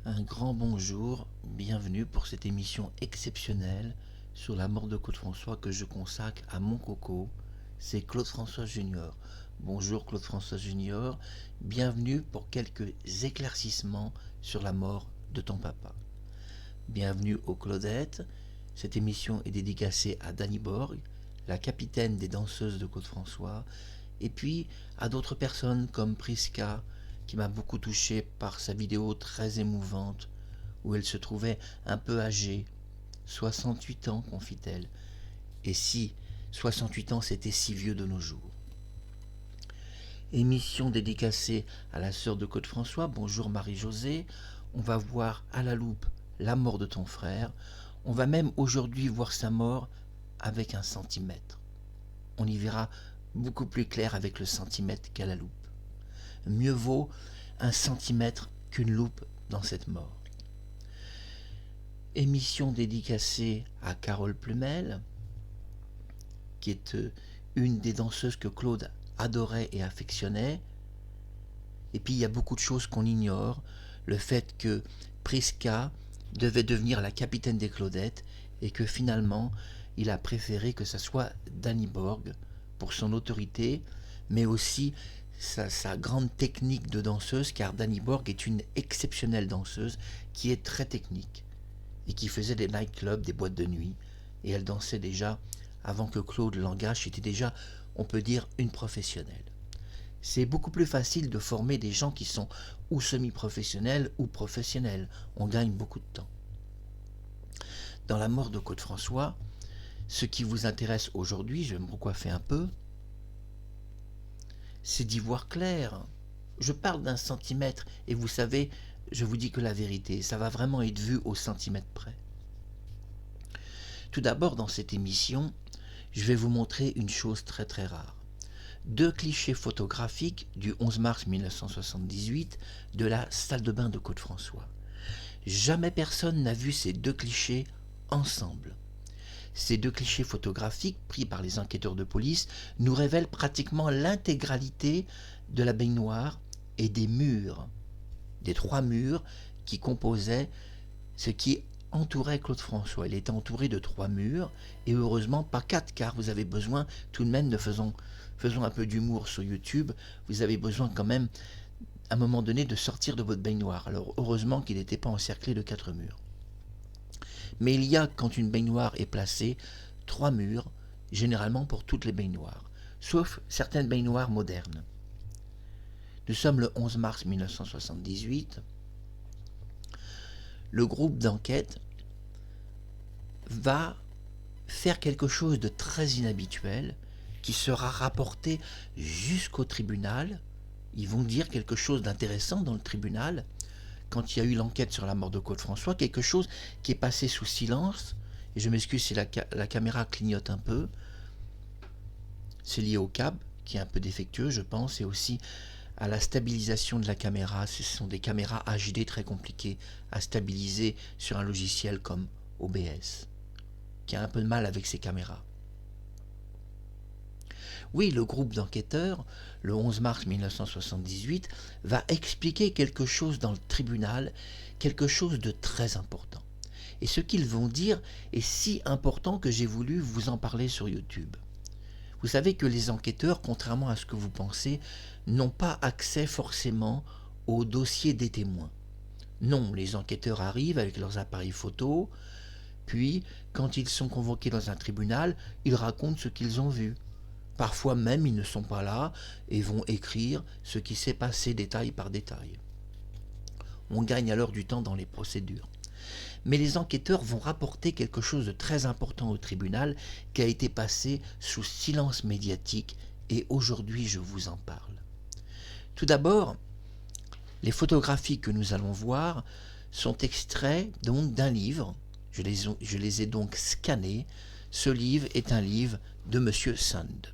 Un grand bonjour, bienvenue pour cette émission exceptionnelle sur la mort de Claude François que je consacre à mon coco, c'est Claude François Junior. Bonjour Claude François Junior, bienvenue pour quelques éclaircissements sur la mort de ton papa. Bienvenue aux Claudettes, cette émission est dédicacée à Dany Borg, la capitaine des danseuses de Claude François, et puis à d'autres personnes comme Priska, qui m'a beaucoup touché par sa vidéo très émouvante, où elle se trouvait un peu âgée. 68 ans, confie-t-elle. Et si 68 ans c'était si vieux de nos jours. Émission dédicacée à la sœur de Claude François, bonjour Marie-Josée. On va voir à la loupe la mort de ton frère. On va même aujourd'hui voir sa mort avec un centimètre. On y verra beaucoup plus clair avec le centimètre qu'à la loupe. Mieux vaut un centimètre qu'une loupe dans cette mort. Émission dédicacée à Carole Plumel, qui est une des danseuses que Claude adorait et affectionnait. Et puis il y a beaucoup de choses qu'on ignore. Le fait que Priska devait devenir la capitaine des Claudettes et que finalement il a préféré que ça soit Dany Borg pour son autorité, mais aussi sa grande technique de danseuse, car Dany Borg est une exceptionnelle danseuse qui est très technique et qui faisait des nightclubs, des boîtes de nuit, et elle dansait déjà avant que Claude l'engage, c'était déjà, on peut dire, une professionnelle. C'est beaucoup plus facile de former des gens qui sont ou semi-professionnels ou professionnels. On gagne beaucoup de temps. Dans la mort de Claude François, ce qui vous intéresse aujourd'hui, je vais me recoiffer un peu, c'est d'y voir clair. Je parle d'un centimètre et vous savez, je vous dis que la vérité, ça va vraiment être vu au centimètre près. Tout d'abord, dans cette émission, je vais vous montrer une chose très très rare. 2 clichés photographiques du 11 mars 1978 de la salle de bain de Claude François. Jamais personne n'a vu ces 2 clichés ensemble. Ces 2 clichés photographiques pris par les enquêteurs de police nous révèlent pratiquement l'intégralité de la baignoire et des murs, des 3 murs qui composaient ce qui entourait Claude François. Il était entouré de 3 murs, et heureusement pas 4, car vous avez besoin tout de même de faisons un peu d'humour sur YouTube, vous avez besoin quand même à un moment donné de sortir de votre baignoire. Alors heureusement qu'il n'était pas encerclé de 4 murs. Mais il y a, quand une baignoire est placée, 3 murs, généralement pour toutes les baignoires, sauf certaines baignoires modernes. Nous sommes le 11 mars 1978. Le groupe d'enquête va faire quelque chose de très inhabituel qui sera rapporté jusqu'au tribunal. Ils vont dire quelque chose d'intéressant dans le tribunal quand il y a eu l'enquête sur la mort de Claude François, quelque chose qui est passé sous silence, et je m'excuse si la caméra clignote un peu, c'est lié au câble qui est un peu défectueux je pense, et aussi à la stabilisation de la caméra. Ce sont des caméras HD très compliquées à stabiliser sur un logiciel comme OBS, qui a un peu de mal avec ces caméras. Oui, le groupe d'enquêteurs, le 11 mars 1978, va expliquer quelque chose dans le tribunal, quelque chose de très important. Et ce qu'ils vont dire est si important que j'ai voulu vous en parler sur YouTube. Vous savez que les enquêteurs, contrairement à ce que vous pensez, n'ont pas accès forcément au dossier des témoins. Non, les enquêteurs arrivent avec leurs appareils photo, puis, quand ils sont convoqués dans un tribunal, ils racontent ce qu'ils ont vu. Parfois même, ils ne sont pas là et vont écrire ce qui s'est passé détail par détail. On gagne alors du temps dans les procédures. Mais les enquêteurs vont rapporter quelque chose de très important au tribunal qui a été passé sous silence médiatique, et aujourd'hui je vous en parle. Tout d'abord, les photographies que nous allons voir sont extraits donc d'un livre. Je les ai donc scannés. Ce livre est un livre de Monsieur Sand.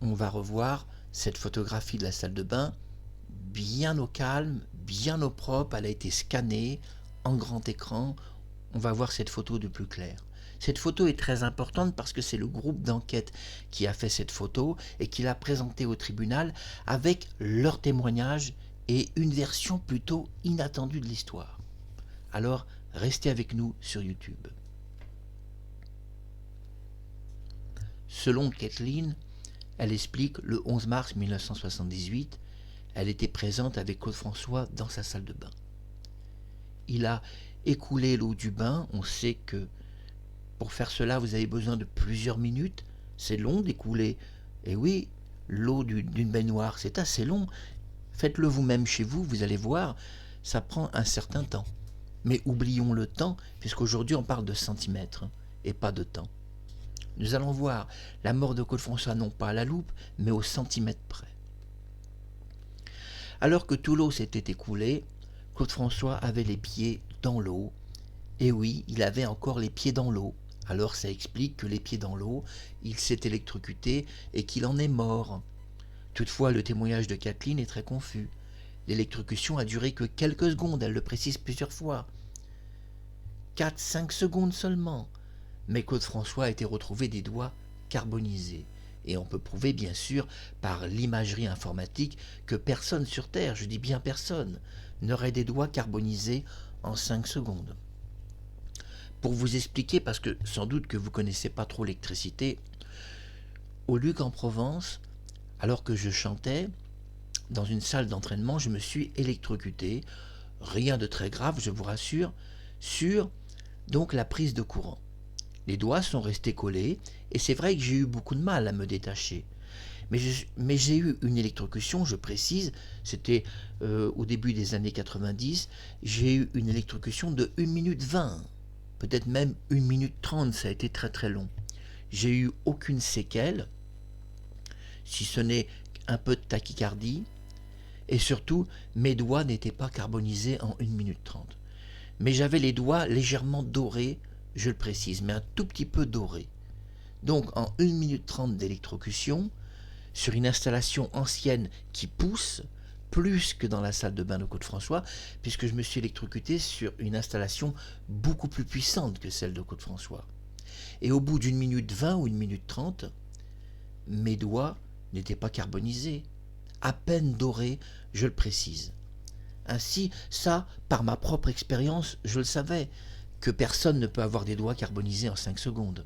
On va revoir cette photographie de la salle de bain bien au calme, bien au propre, elle a été scannée en grand écran. On va voir cette photo de plus clair. Cette photo est très importante parce que c'est le groupe d'enquête qui a fait cette photo et qui l'a présentée au tribunal avec leur témoignage et une version plutôt inattendue de l'histoire. Alors, restez avec nous sur YouTube. Selon Kathleen, elle explique le 11 mars 1978, elle était présente avec Claude François dans sa salle de bain. Il a écoulé l'eau du bain. On sait que pour faire cela, vous avez besoin de plusieurs minutes. C'est long d'écouler. Et oui, l'eau d'une baignoire, c'est assez long. Faites-le vous-même chez vous, vous allez voir, ça prend un certain temps. Mais oublions le temps, puisqu'aujourd'hui on parle de centimètres et pas de temps. Nous allons voir la mort de Claude François non pas à la loupe, mais au centimètre près. Alors que tout l'eau s'était écoulée, Claude François avait les pieds dans l'eau. Et oui, il avait encore les pieds dans l'eau. Alors ça explique que les pieds dans l'eau, il s'est électrocuté et qu'il en est mort. Toutefois, le témoignage de Kathleen est très confus. L'électrocution a duré que quelques secondes, elle le précise plusieurs fois. 4-5 secondes seulement. Mais Claude François a été retrouvé des doigts carbonisés. Et on peut prouver bien sûr par l'imagerie informatique que personne sur Terre, je dis bien personne, n'aurait des doigts carbonisés en 5 secondes. Pour vous expliquer, parce que sans doute que vous ne connaissez pas trop l'électricité, au Luc en Provence, alors que je chantais, dans une salle d'entraînement, je me suis électrocuté, rien de très grave, je vous rassure, sur donc la prise de courant. Les doigts sont restés collés, et c'est vrai que j'ai eu beaucoup de mal à me détacher. Mais j'ai eu une électrocution, je précise, c'était au début des années 90, j'ai eu une électrocution de 1 minute 20, peut-être même 1 minute 30, ça a été très très long. J'ai eu aucune séquelle, si ce n'est un peu de tachycardie, et surtout, mes doigts n'étaient pas carbonisés en 1 minute 30. Mais j'avais les doigts légèrement dorés, je le précise, mais un tout petit peu dorés. Donc en 1 minute 30 d'électrocution, sur une installation ancienne qui pousse, plus que dans la salle de bain de Claude François, puisque je me suis électrocuté sur une installation beaucoup plus puissante que celle de Claude François. Et au bout d'1 minute 20 ou 1 minute 30, mes doigts n'étaient pas carbonisés, à peine dorés, je le précise. Ainsi, ça, par ma propre expérience, je le savais, que personne ne peut avoir des doigts carbonisés en 5 secondes.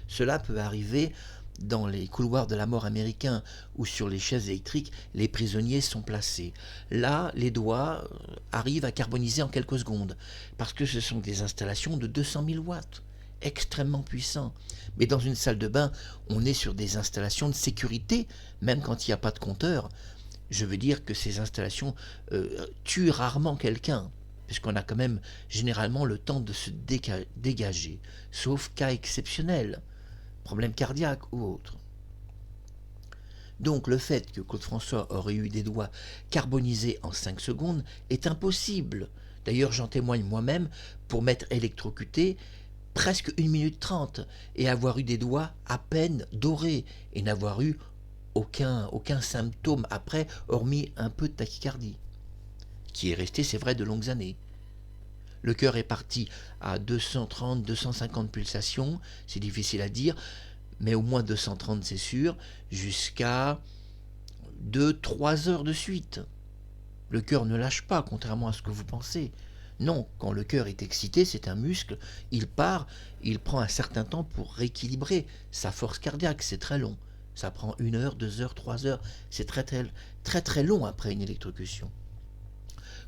Cela peut arriver dans les couloirs de la mort américains où sur les chaises électriques, les prisonniers sont placés. Là, les doigts arrivent à carboniser en quelques secondes, parce que ce sont des installations de 200 000 watts, extrêmement puissants. Mais dans une salle de bain, on est sur des installations de sécurité, même quand il n'y a pas de compteur. Je veux dire que ces installations tuent rarement quelqu'un, puisqu'on a quand même généralement le temps de se dégager, sauf cas exceptionnels, problème cardiaque ou autre. Donc le fait que Claude François aurait eu des doigts carbonisés en 5 secondes est impossible. D'ailleurs, j'en témoigne moi-même pour m'être électrocuté presque 1 minute 30 et avoir eu des doigts à peine dorés et n'avoir eu aucun symptôme après, hormis un peu de tachycardie, qui est resté, c'est vrai, de longues années. Le cœur est parti à 230, 250 pulsations, c'est difficile à dire, mais au moins 230 c'est sûr, jusqu'à 2-3 heures de suite. Le cœur ne lâche pas, contrairement à ce que vous pensez. Non, quand le cœur est excité, c'est un muscle, il part, il prend un certain temps pour rééquilibrer sa force cardiaque, c'est très long. Ça prend 1 heure, 2 heures, 3 heures, c'est très long après une électrocution.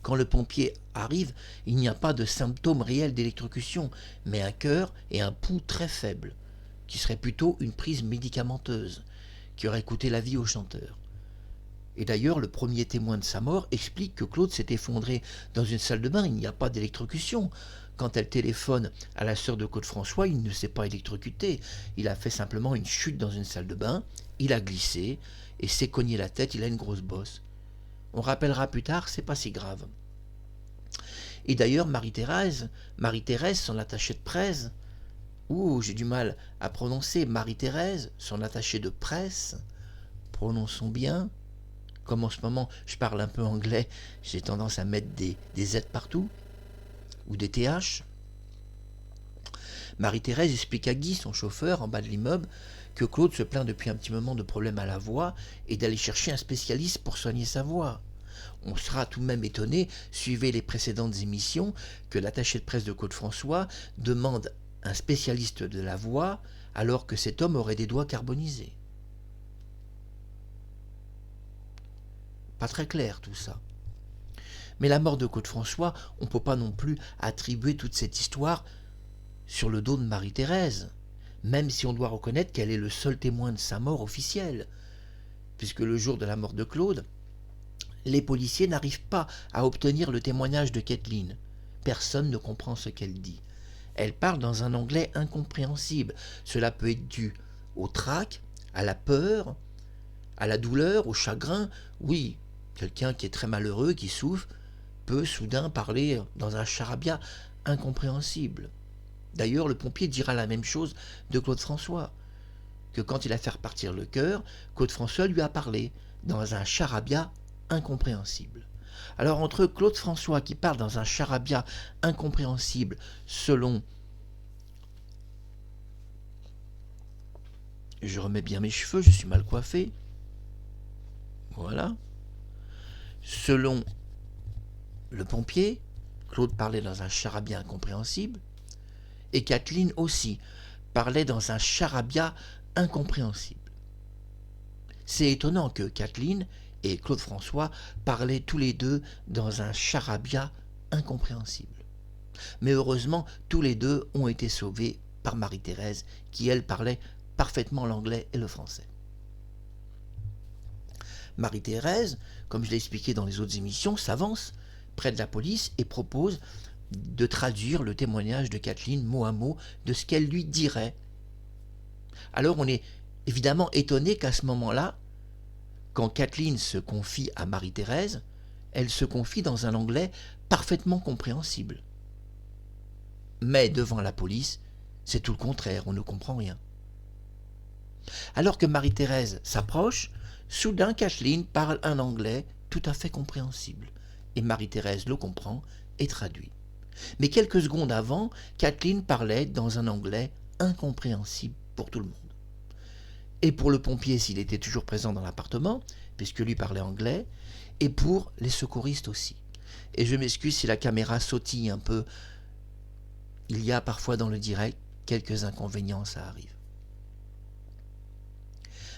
Quand le pompier arrive, il n'y a pas de symptômes réels d'électrocution, mais un cœur et un pouls très faibles, qui serait plutôt une prise médicamenteuse, qui aurait coûté la vie au chanteur. Et d'ailleurs, le premier témoin de sa mort explique que Claude s'est effondré dans une salle de bain, il n'y a pas d'électrocution. Quand elle téléphone à la sœur de Claude François, il ne s'est pas électrocuté, il a fait simplement une chute dans une salle de bain, il a glissé et s'est cogné la tête, il a une grosse bosse. On rappellera plus tard, c'est pas si grave. Et d'ailleurs, Marie-Thérèse, son attachée de presse, j'ai du mal à prononcer, Marie-Thérèse, son attachée de presse, prononçons bien, Comme en ce moment, je parle un peu anglais, j'ai tendance à mettre des Z partout, ou des TH. Marie-Thérèse explique à Guy, son chauffeur, en bas de l'immeuble, que Claude se plaint depuis un petit moment de problèmes à la voix et d'aller chercher un spécialiste pour soigner sa voix. On sera tout de même étonné, suivez les précédentes émissions, que l'attaché de presse de Claude François demande un spécialiste de la voix alors que cet homme aurait des doigts carbonisés. Pas très clair tout ça. Mais la mort de Claude François, on ne peut pas non plus attribuer toute cette histoire sur le dos de Marie-Thérèse, même si on doit reconnaître qu'elle est le seul témoin de sa mort officielle, puisque le jour de la mort de Claude, les policiers n'arrivent pas à obtenir le témoignage de Kathleen. Personne ne comprend ce qu'elle dit. Elle parle dans un anglais incompréhensible. Cela peut être dû au trac, à la peur, à la douleur, au chagrin. Oui, quelqu'un qui est très malheureux, qui souffre, peut soudain parler dans un charabia incompréhensible. D'ailleurs, le pompier dira la même chose de Claude François, que quand il a fait repartir le cœur, Claude François lui a parlé dans un charabia incompréhensible. Alors entre Claude François qui parle dans un charabia incompréhensible selon... Je remets bien mes cheveux, je suis mal coiffé. Voilà. Selon le pompier, Claude parlait dans un charabia incompréhensible, et Kathleen aussi parlait dans un charabia incompréhensible. C'est étonnant que Kathleen et Claude François parlaient tous les deux dans un charabia incompréhensible. Mais heureusement, tous les deux ont été sauvés par Marie-Thérèse, qui elle parlait parfaitement l'anglais et le français. Marie-Thérèse, comme je l'ai expliqué dans les autres émissions, s'avance près de la police et propose de traduire le témoignage de Kathleen mot à mot de ce qu'elle lui dirait. Alors on est évidemment étonné qu'à ce moment-là, quand Kathleen se confie à Marie-Thérèse, elle se confie dans un anglais parfaitement compréhensible. Mais devant la police, c'est tout le contraire, on ne comprend rien. Alors que Marie-Thérèse s'approche, soudain Kathleen parle un anglais tout à fait compréhensible, et Marie-Thérèse le comprend et traduit. Mais quelques secondes avant, Kathleen parlait dans un anglais incompréhensible pour tout le monde. Et pour le pompier s'il était toujours présent dans l'appartement, puisque lui parlait anglais, et pour les secouristes aussi. Et je m'excuse si la caméra sautille un peu. Il y a parfois dans le direct quelques inconvénients, ça arrive.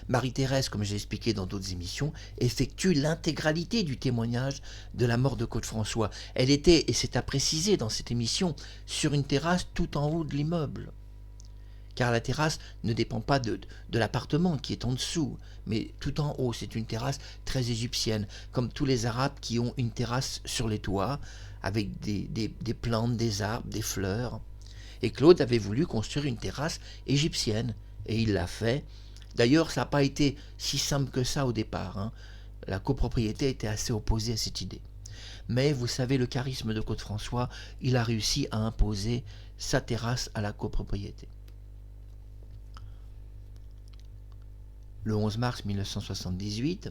Marie-Thérèse, comme j'ai expliqué dans d'autres émissions, effectue l'intégralité du témoignage de la mort de Claude François. Elle était, et c'est à préciser dans cette émission, sur une terrasse tout en haut de l'immeuble. Car la terrasse ne dépend pas de l'appartement qui est en dessous, mais tout en haut. C'est une terrasse très égyptienne, comme tous les Arabes qui ont une terrasse sur les toits, avec des plantes, des arbres, des fleurs. Et Claude avait voulu construire une terrasse égyptienne, et il l'a fait. D'ailleurs, ça n'a pas été si simple que ça au départ, hein. La copropriété était assez opposée à cette idée. Mais vous savez, le charisme de Claude François, il a réussi à imposer sa terrasse à la copropriété. Le 11 mars 1978,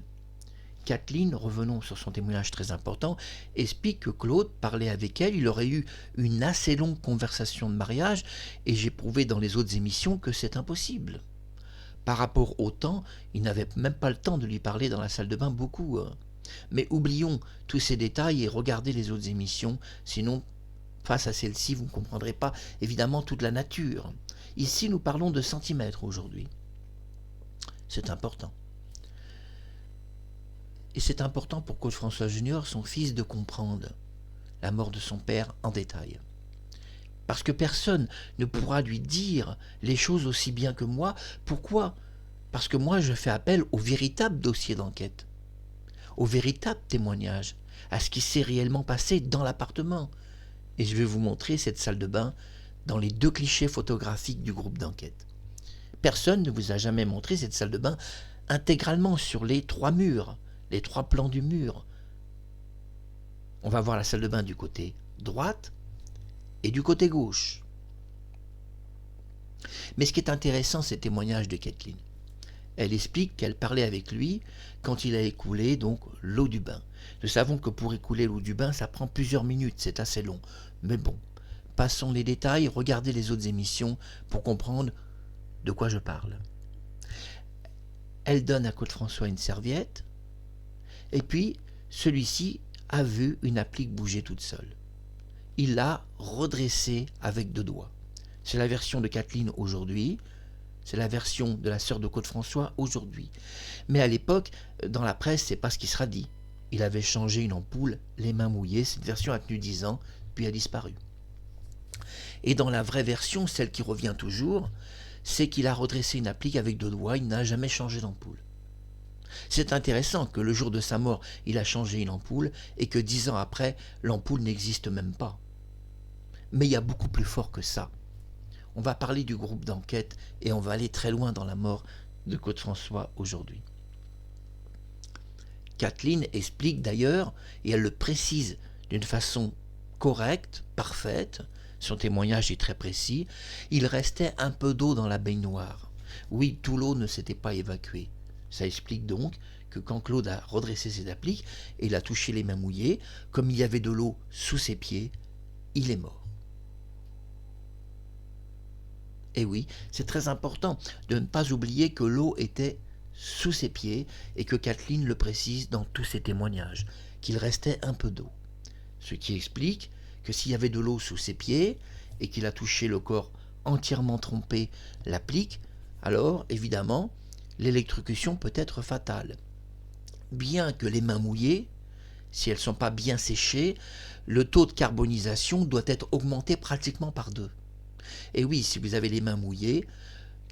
Kathleen, revenons sur son témoignage très important, explique que Claude parlait avec elle, il aurait eu une assez longue conversation de mariage, et j'ai prouvé dans les autres émissions que c'est impossible. Par rapport au temps, il n'avait même pas le temps de lui parler dans la salle de bain beaucoup. Mais oublions tous ces détails et regardez les autres émissions, sinon, face à celle-ci, vous ne comprendrez pas évidemment toute la nature. Ici, nous parlons de centimètres aujourd'hui. C'est important. Et c'est important pour Claude François Junior, son fils, de comprendre la mort de son père en détail. Parce que personne ne pourra lui dire les choses aussi bien que moi. Pourquoi ? Parce que moi, je fais appel au véritable dossier d'enquête, au véritable témoignage, à ce qui s'est réellement passé dans l'appartement. Et je vais vous montrer cette salle de bain dans les 2 clichés photographiques du groupe d'enquête. Personne ne vous a jamais montré cette salle de bain intégralement sur les 3 murs, les 3 plans du mur. On va voir la salle de bain du côté droite et du côté gauche. Mais ce qui est intéressant, c'est le témoignage de Kathleen. Elle explique qu'elle parlait avec lui quand il a écoulé donc l'eau du bain. Nous savons que pour écouler l'eau du bain, ça prend plusieurs minutes, c'est assez long. Mais bon, passons les détails, regardez les autres émissions pour comprendre de quoi je parle. Elle donne à Claude François une serviette, et puis celui-ci a vu une applique bouger toute seule. Il l'a redressée avec 2 doigts. C'est la version de Kathleen aujourd'hui, c'est la version de la sœur de Claude François aujourd'hui. Mais à l'époque, dans la presse, c'est pas ce qui sera dit. Il avait changé une ampoule, les mains mouillées, cette version a tenu 10 ans, puis a disparu. Et dans la vraie version, celle qui revient toujours, c'est qu'il a redressé une applique avec 2 doigts, il n'a jamais changé d'ampoule. C'est intéressant que le jour de sa mort, il a changé une ampoule et que 10 ans après, l'ampoule n'existe même pas. Mais il y a beaucoup plus fort que ça. On va parler du groupe d'enquête et on va aller très loin dans la mort de Claude François aujourd'hui. Kathleen explique d'ailleurs, et elle le précise d'une façon correcte, parfaite, son témoignage est très précis, il restait un peu d'eau dans la baignoire. Oui, tout l'eau ne s'était pas évacuée. Ça explique donc que quand Claude a redressé ses appliques et il a touché les mains mouillées, comme il y avait de l'eau sous ses pieds, il est mort. Et oui, c'est très important de ne pas oublier que l'eau était sous ses pieds et que Kathleen le précise dans tous ses témoignages, qu'il restait un peu d'eau. Ce qui explique que s'il y avait de l'eau sous ses pieds et qu'il a touché le corps entièrement trempé l'applique, alors évidemment l'électrocution peut être fatale. Bien que les mains mouillées, si elles ne sont pas bien séchées, le taux de carbonisation doit être augmenté pratiquement par 2. Et oui, si vous avez les mains mouillées,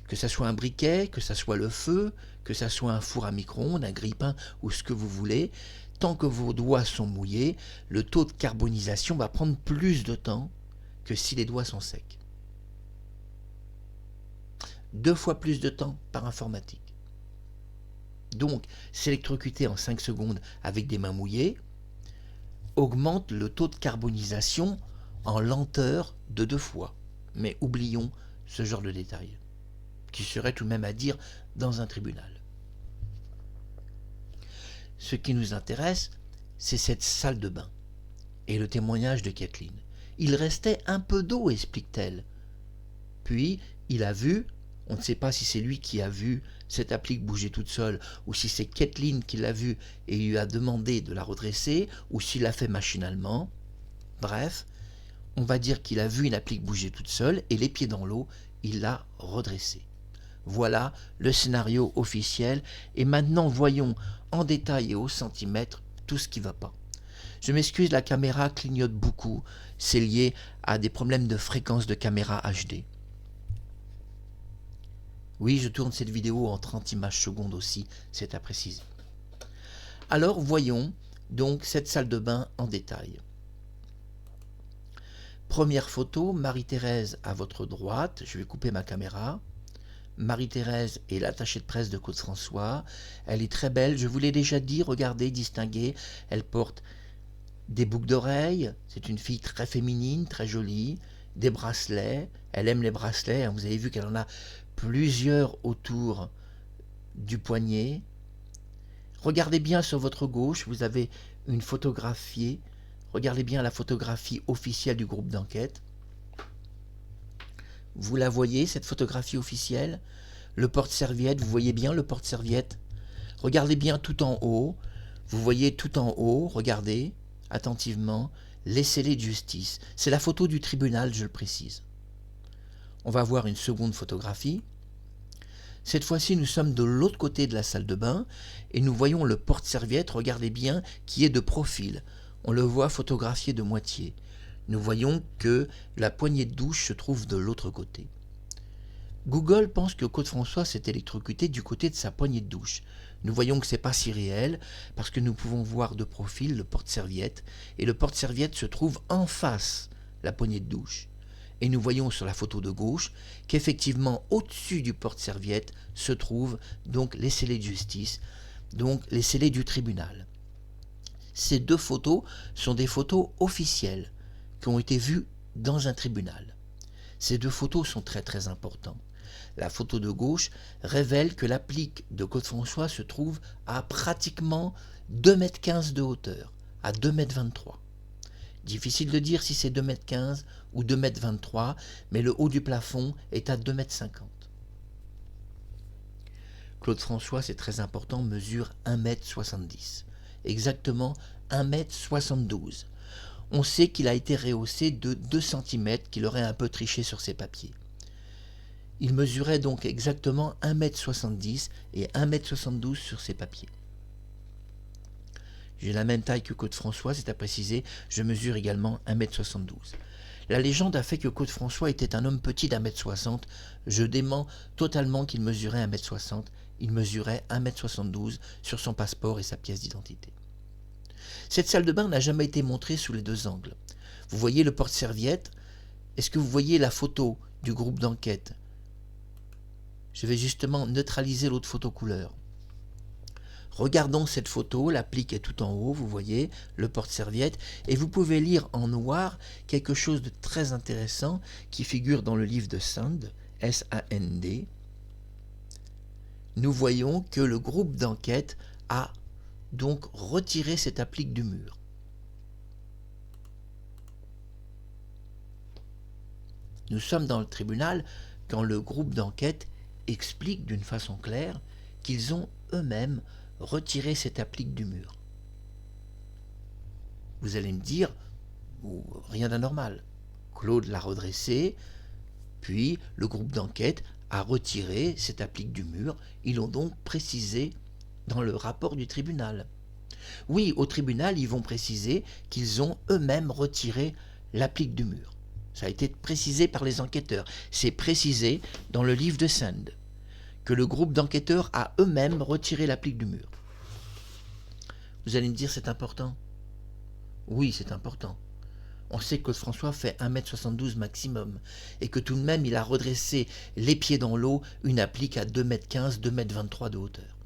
que ce soit un briquet, que ce soit le feu, que ce soit un four à micro-ondes, un grille-pain ou ce que vous voulez, tant que vos doigts sont mouillés, le taux de carbonisation va prendre plus de temps que si les doigts sont secs. 2 fois plus de temps par informatique. Donc, s'électrocuter en 5 secondes avec des mains mouillées augmente le taux de carbonisation en lenteur de 2 fois. Mais oublions ce genre de détails, qui serait tout de même à dire dans un tribunal. Ce qui nous intéresse, c'est cette salle de bain et le témoignage de Kathleen. Il restait un peu d'eau, explique-t-elle. Puis, il a vu, on ne sait pas si c'est lui qui a vu cette applique bouger toute seule, ou si c'est Kathleen qui l'a vue et lui a demandé de la redresser, ou s'il l'a fait machinalement. Bref, on va dire qu'il a vu une applique bouger toute seule et les pieds dans l'eau, il l'a redressée. Voilà le scénario officiel et maintenant voyons en détail et au centimètre tout ce qui ne va pas. Je m'excuse, la caméra clignote beaucoup, c'est lié à des problèmes de fréquence de caméra HD. Oui, je tourne cette vidéo en 30 images secondes aussi, c'est à préciser. Alors voyons donc cette salle de bain en détail. Première photo, Marie-Thérèse à votre droite, je vais couper ma caméra. Marie-Thérèse est l'attachée de presse de Claude François, elle est très belle, je vous l'ai déjà dit, regardez, distinguez, elle porte des boucles d'oreilles, c'est une fille très féminine, très jolie, des bracelets, elle aime les bracelets, hein, vous avez vu qu'elle en a plusieurs autour du poignet. Regardez bien sur votre gauche, vous avez une photographie. Regardez bien la photographie officielle du groupe d'enquête. Vous la voyez, cette photographie officielle? Le porte-serviette, vous voyez bien le porte-serviette? Regardez bien tout en haut. Vous voyez tout en haut, regardez attentivement, les scellés de justice. C'est la photo du tribunal, je le précise. On va voir une seconde photographie. Cette fois-ci, nous sommes de l'autre côté de la salle de bain et nous voyons le porte-serviette, regardez bien, qui est de profil. On le voit photographié de moitié. Nous voyons que la poignée de douche se trouve de l'autre côté. Google pense que Claude François s'est électrocuté du côté de sa poignée de douche. Nous voyons que ce n'est pas si réel parce que nous pouvons voir de profil le porte-serviette et le porte-serviette se trouve en face la poignée de douche. Et nous voyons sur la photo de gauche qu'effectivement au-dessus du porte-serviette se trouvent donc les scellés de justice, donc les scellés du tribunal. Ces deux photos sont des photos officielles qui ont été vues dans un tribunal. Ces deux photos sont très très importantes La photo de gauche révèle que l'applique de Claude François se trouve à pratiquement 2,15 m de hauteur, à 2,23 m. Difficile de dire si c'est 2,15 m ou 2,23 m, mais le haut du plafond est à 2,50 m. Claude François, c'est très important, mesure 1,70 m, exactement 1,72 m. On sait qu'il a été rehaussé de 2 cm, qu'il aurait un peu triché sur ses papiers. Il mesurait donc exactement 1,70 m et 1,72 m sur ses papiers. J'ai la même taille que Claude François, c'est à préciser, je mesure également 1,72 m. La légende a fait que Claude François était un homme petit d'1,60 m. Je dément totalement qu'il mesurait 1,60 m. Il mesurait 1,72 m sur son passeport et sa pièce d'identité. Cette salle de bain n'a jamais été montrée sous les deux angles. Vous voyez le porte-serviette? Est-ce que vous voyez la photo du groupe d'enquête? Je vais justement neutraliser l'autre photo couleur. Regardons cette photo, l'applique est tout en haut, vous voyez, le porte-serviette, et vous pouvez lire en noir quelque chose de très intéressant qui figure dans le livre de Sand, S-A-N-D. Nous voyons que le groupe d'enquête a donc retiré cette applique du mur. Nous sommes dans le tribunal quand le groupe d'enquête explique d'une façon claire qu'ils ont eux-mêmes retiré cette applique du mur. Vous allez me dire, rien d'anormal. Claude l'a redressé, puis le groupe d'enquête a retiré cette applique du mur. Ils l'ont donc précisé dans le rapport du tribunal. Oui, au tribunal, ils vont préciser qu'ils ont eux-mêmes retiré l'applique du mur. Ça a été précisé par les enquêteurs. C'est précisé dans le livre de Sand que le groupe d'enquêteurs a eux-mêmes retiré l'applique du mur. Vous allez me dire, c'est important? Oui, c'est important. On sait que Claude François fait 1,72 m maximum et que tout de même il a redressé les pieds dans l'eau une applique à 2,15 m, 2,23 m de hauteur.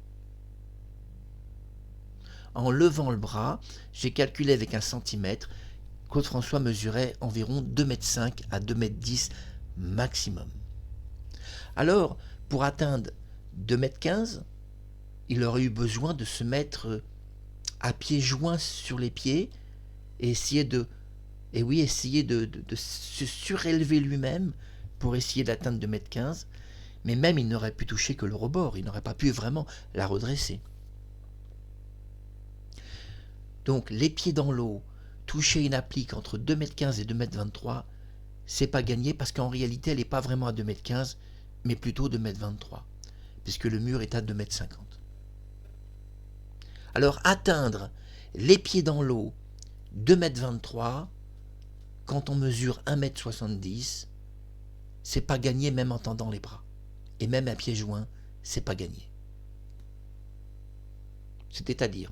En levant le bras, j'ai calculé avec un centimètre, Claude François mesurait environ 2,5 m à 2,10 m maximum. Alors, pour atteindre 2,15 m, il aurait eu besoin de se mettre à pieds joints sur les pieds et essayer de se surélever lui-même pour essayer d'atteindre 2,15 m, mais même il n'aurait pu toucher que le rebord, il n'aurait pas pu vraiment la redresser. Donc les pieds dans l'eau, toucher une applique entre 2,15 m et 2,23 m, c'est pas gagné parce qu'en réalité elle n'est pas vraiment à 2,15 m, mais plutôt 2,23 m, puisque le mur est à 2,50 m. Alors atteindre les pieds dans l'eau 2,23 m, quand on mesure 1,70 m, c'est pas gagné même en tendant les bras. Et même à pieds joints, c'est pas gagné. C'est-à-dire,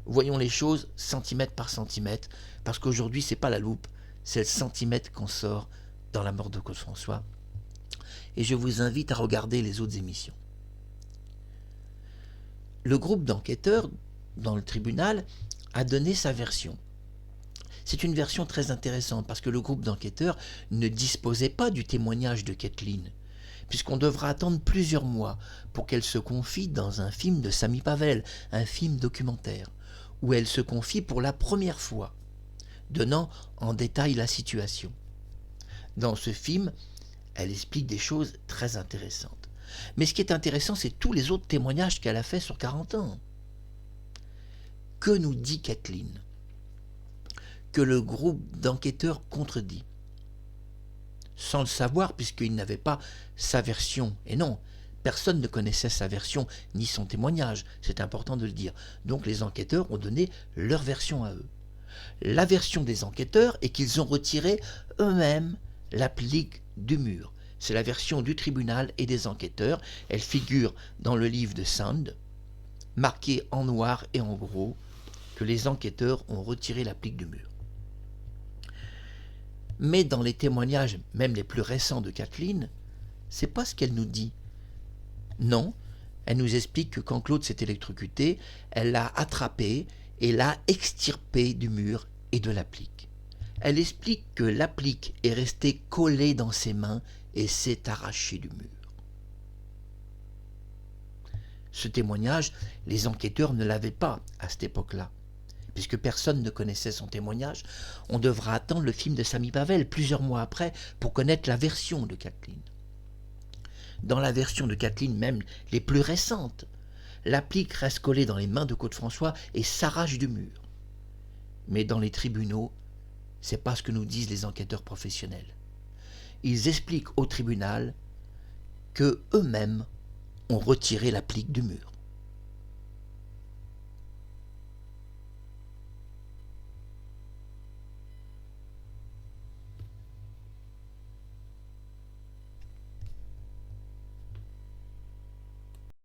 voyons les choses centimètre par centimètre, parce qu'aujourd'hui, c'est pas la loupe, c'est le centimètre qu'on sort dans la mort de Claude François. Et je vous invite à regarder les autres émissions. Le groupe d'enquêteurs dans le tribunal a donné sa version. C'est une version très intéressante parce que le groupe d'enquêteurs ne disposait pas du témoignage de Kathleen, puisqu'on devra attendre plusieurs mois pour qu'elle se confie dans un film de Samy Pavel, un film documentaire, où elle se confie pour la première fois, donnant en détail la situation. Dans ce film, elle explique des choses très intéressantes. Mais ce qui est intéressant, c'est tous les autres témoignages qu'elle a faits sur 40 ans. Que nous dit Kathleen? Que le groupe d'enquêteurs contredit. Sans le savoir, puisqu'il n'avait pas sa version. Et non, personne ne connaissait sa version ni son témoignage, c'est important de le dire. Donc les enquêteurs ont donné leur version à eux. La version des enquêteurs est qu'ils ont retiré eux-mêmes l'applique du mur. C'est la version du tribunal et des enquêteurs. Elle figure dans le livre de Sand, marqué en noir et en gros, que les enquêteurs ont retiré l'applique du mur. Mais dans les témoignages, même les plus récents de Kathleen, c'est pas ce qu'elle nous dit. Non, elle nous explique que quand Claude s'est électrocuté, elle l'a attrapé et l'a extirpé du mur et de l'applique. Elle explique que l'applique est restée collée dans ses mains et s'est arrachée du mur. Ce témoignage, les enquêteurs ne l'avaient pas à cette époque-là. Puisque personne ne connaissait son témoignage, on devra attendre le film de Samy Pavel plusieurs mois après pour connaître la version de Kathleen. Dans la version de Kathleen, même les plus récentes, l'applique reste collée dans les mains de Caude-François et s'arrache du mur. Mais dans les tribunaux, c'est pas ce que nous disent les enquêteurs professionnels. Ils expliquent au tribunal que eux-mêmes ont retiré l'applique du mur.